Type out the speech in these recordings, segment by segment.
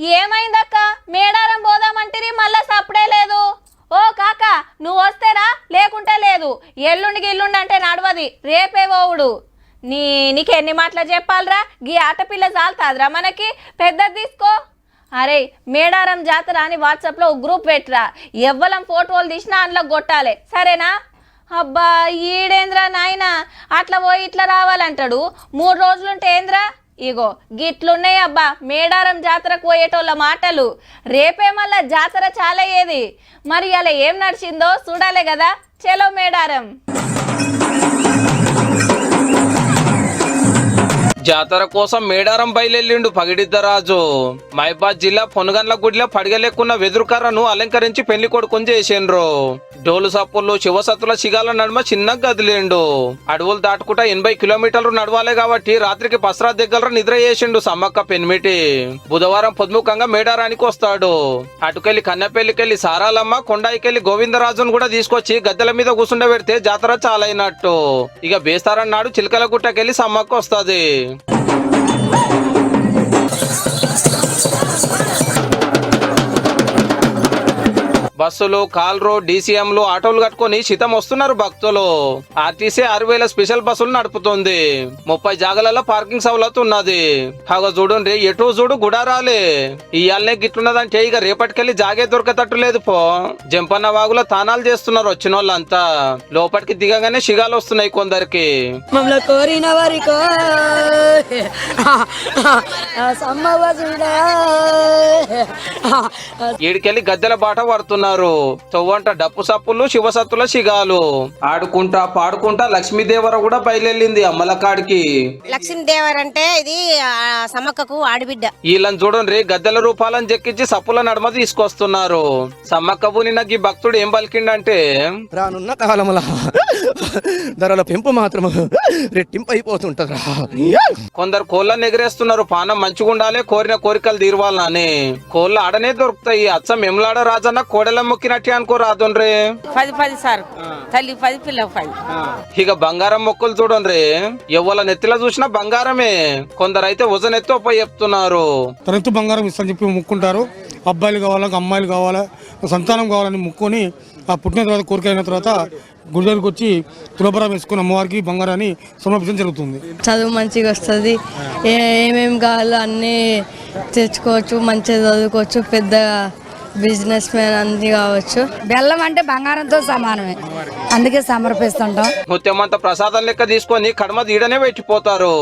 ఏమైందక్క? మేడారం పోదామంటిరి, మళ్ళా సప్పుడే లేదు. ఓ కాక, నువ్వు వస్తేరా, లేకుంటే లేదు. ఎల్లుండికి ఇల్లుండి అంటే నడవది, రేపే పోవుడు. నీకు ఎన్ని మాటలు చెప్పాలరా? గీ ఆటపిల్ల చాలుతాదిరా మనకి, పెద్దది తీసుకో. అరే మేడారం జాతర అని వాట్సాప్లో ఒక గ్రూప్ పెట్టరా, ఎవ్వలం ఫోటోలు తీసినా అందులో కొట్టాలి, సరేనా? అబ్బా ఈడేంద్రా నాయన, అట్లా పోయి ఇట్లా రావాలంటాడు. 3 రోజులుంటే ఏంద్రా? ఇగో గిట్లున్నాయి అబ్బా మేడారం జాతరకు పోయేటోళ్ళ మాటలు. రేపే మళ్ళా జాతర చాలా అయ్యేది. మరి అలా ఏం నడిచిందో చూడాలి కదా. చలో మేడారం. జాతర కోసం మేడారం బయలుదేరిండు పగిడిద్దరాజు. మహబాద్ జిల్లా పొనుగండ్ల గుడిలో పడిగలేకున్న వెదురుకర్రను అలంకరించి పెళ్లి కొడుకుని చేసిండ్రు. డోలు సప్పులు శివసత్తుల సిగాల నడుమ చిన్నగా గదిలేండు. అడవులు దాటుకుంటా 80 కిలోమీటర్లు నడవాలి కాబట్టి రాత్రికి పసరా దగ్గర నిద్ర చేసిండు సమ్మక్క పెన్మిటి. బుధవారం పొద్దుముఖంగా మేడారానికి వస్తాడు. అటుకెళ్లి కన్నెపల్లికెళ్లి సారాలమ్మ, కొండాయికెళ్లి గోవిందరాజును కూడా తీసుకొచ్చి గద్దెల మీద కూర్చుండబెడితే జాతర చాలైనట్టు. ఇక బేస్తారన్నాడు చిలకల గుట్టకెళ్లి సమ్మక్క వస్తుంది. బస్సులు, కాల్రో, డీసీఎంలు, ఆటోలు కట్టుకుని శితం వస్తున్నారు భక్తులు. ఆర్టీసీ 6000 స్పెషల్ బస్సులు నడుపుతుంది. 30 జాగాలలో పార్కింగ్ సౌలత్ ఉన్నది. కాగా చూడండి, ఎటు చూడు గుడారాలే. ఇయాలనే గిట్లున్నదంటే ఇక రేపటికెళ్ళి జాగే దొరకతట్టు లేదు పో. జంపన్న వాగులో తానాలు చేస్తున్నారు వచ్చిన వాళ్ళంతా. లోపలికి దిగగానే షిగాలు వస్తున్నాయి కొందరికి. ఈడికెళ్ళి గద్దెల బాట పడుతున్నారు. తొవ్వంట డప్పు సప్పులు, శివసత్తుల శిగాలు. ఆడుకుంటా పాడుకుంటా లక్ష్మీదేవర కూడా బయలుదేరింది అమ్మలకాడికి. లక్ష్మీదేవర అంటే ఇది సమ్మక్కకు ఆడబిడ్డ. వీళ్ళని చూడండి, గద్దెల రూపాలను చెక్కించి సప్పుల నడుమ తీసుకొస్తున్నారు. సమ్మక్కకు నిన్న ఈ భక్తుడు ఏం పలికిండంటే, రానున్న కాలముల ధరల పెంపు మాత్రం రెట్టింపు అయిపోతుంటరా. కొందరు కోళ్ళని ఎగిరేస్తున్నారు. పానం మంచిగా ఉండాలి, కోరిన కోరికలు తీరవాలని. కోళ్ళు ఆడనే దొరుకుతాయి. అచ్చం ఎమ్లాడ రాజన్న కోడెల మొక్కినట్టే అనుకో రాదుండ్రే. 10 సార్ తల్లి 10 పిల్లకు 10. ఇక బంగారం మొక్కులు చూడండి, ఎవరి నెత్తిలో చూసినా బంగారమే. కొందరైతే వజనెత్తి ఒప్ప చెప్తున్నారు. తనెత్తు బంగారం ఇస్తాను చెప్పి మొక్కుంటారు. అబ్బాయిలు కావాలా, అమ్మాయిలు కావాలా, సంతానం కావాలని మొక్కుని ఆ పుట్టిన తర్వాత కోరిక అయిన తర్వాత గుడి దగ్గరికి వచ్చి తులబరం వేసుకుని అమ్మవారికి బంగారాన్ని సమర్పించడం జరుగుతుంది. చదువు మంచిగా వస్తుంది, ఏమేమి కావాలో అన్నీ తెచ్చుకోవచ్చు, మంచిగా చదువుకోవచ్చు, పెద్ద బిజినెస్ మ్యాన్ అన్ని కావచ్చు. బెల్లం అంటే బంగారంతో సమానమే, అందుకే సమర్పిస్తుంటాం. ముత్యమంత ప్రసాదం లెక్క తీసుకొని కడమ తీయడనే పెట్టిపోతారు.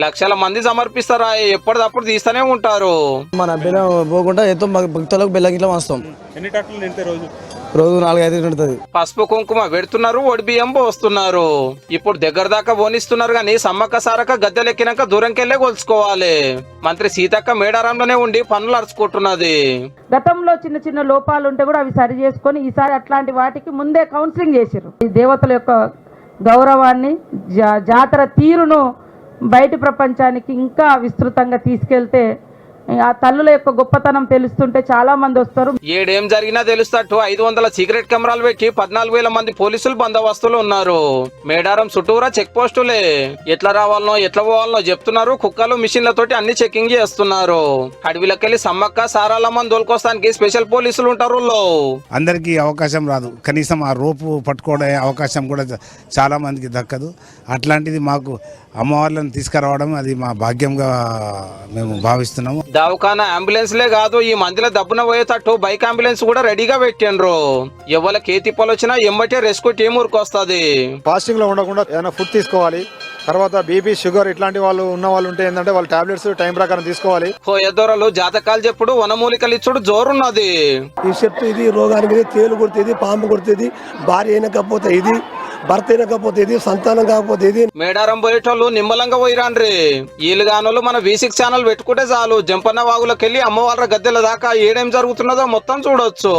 లక్షల మంది సమర్పిస్తారా, ఎప్పటిదప్పుడు తీస్తూనే ఉంటారు. మన బెల్లం పోకుండా ఎంతో భక్తులకు బెల్లం ఇట్లా వస్తాం. ఎన్ని టన్నులు నింటే రోజు 4-5 ఉంటుంది. పసుపు కుంకుమ పెడుతున్నారు, ఒడి బియ్యం పోస్తున్నారు. ఇప్పుడు దగ్గర దాకా పోనిస్తున్నారు గాని సమ్మక్క సారక గద్దెలెక్కినాక దూరంకెళ్లే కొలుసుకోవాలి. మంత్రి సీతక్క మేడారంలోనే ఉండి పనులు అరుచుకుంటున్నది. గతంలో చిన్న చిన్న లోపాలు ఉంటే కూడా అవి సరి చేసుకొని ఈసారి అట్లాంటి వాటికి ముందే కౌన్సిలింగ్ చేశారు. ఈ దేవతల యొక్క గౌరవాన్ని, జాతర తీరును బయటి ప్రపంచానికి ఇంకా విస్తృతంగా తీసుకెళ్తే ఆ తల్లుల యొక్క గొప్పతనం తెలుస్తుంటే చాలా మంది వస్తారు. ఏడేం జరిగినా తెలుస్తట్టు 500 సీక్రెట్ కెమెరాలు పెట్టి 14,000 మంది పోలీసులు బందోబస్తులు ఉన్నారు. మేడారం చుట్టూరా చెక్ పోస్టులే. ఎట్లా రావాలనో ఎట్లా పోవాలనో చెప్తున్నారు. కుక్కలు మిషన్లతోటి అన్ని చెకింగ్ చేస్తున్నారు. అడవిలోకెళ్లి సమ్మక్క సారాలమ్మని దోలుకొస్తానికి స్పెషల్ పోలీసులు ఉంటారు. అందరికీ అవకాశం రాదు, కనీసం ఆ రోపు పట్టుకోవడం అవకాశం కూడా చాలా మందికి దక్కదు. అట్లాంటిది మాకు అమ్మవార్లను తీసుకురావడం అది మా భాగ్యంగా మేము భావిస్తున్నాము. దవాఖానా అంబులెన్స్లే కాదు, ఈ మందిలో దబ్బున పోయేటట్టు బైక్ అంబులెన్స్ కూడా రెడీగా పెట్టిండ్రు. ఎవరికి ఏ తిప్పలు వచ్చినా ఎమ్మటే రెస్క్యూ టీం ఊరుకొస్తుంది. ఫాస్టింగ్ లో ఉండకుండా ఏమైనా ఫుడ్ తీసుకోవాలి. తర్వాత బీపీ, షుగర్ ఇట్లాంటి వాళ్ళు ఉన్న వాళ్ళు ఉంటే ఏంటంటే వాళ్ళు టాబ్లెట్స్ టైం ప్రకారం తీసుకోవాలి. ఎద్దోరలు జాతకాలు చెప్పుడు, వనమూలికలు ఇచ్చుడు జోరున్నది. ఈ చెట్టు ఇది రోగానికి తేలు కొడుతుంది, పాము కొడుతుంది, భార్య అయినకపోతే ఇది, భర్త అయినకపోతే ఇది, సంతానం కాకపోతే ఇది. మేడారం పోయేటోళ్ళు నిమ్మలంగా పోయిరాండ్రి. వీళ్ళు గానోళ్ళు మన V6 ఛానల్ పెట్టుకుంటే చాలు, జంపన్న వాగులోకి వెళ్ళి అమ్మవాళ్ళ గద్దెల దాకా ఏడేం జరుగుతున్నదో మొత్తం చూడొచ్చు.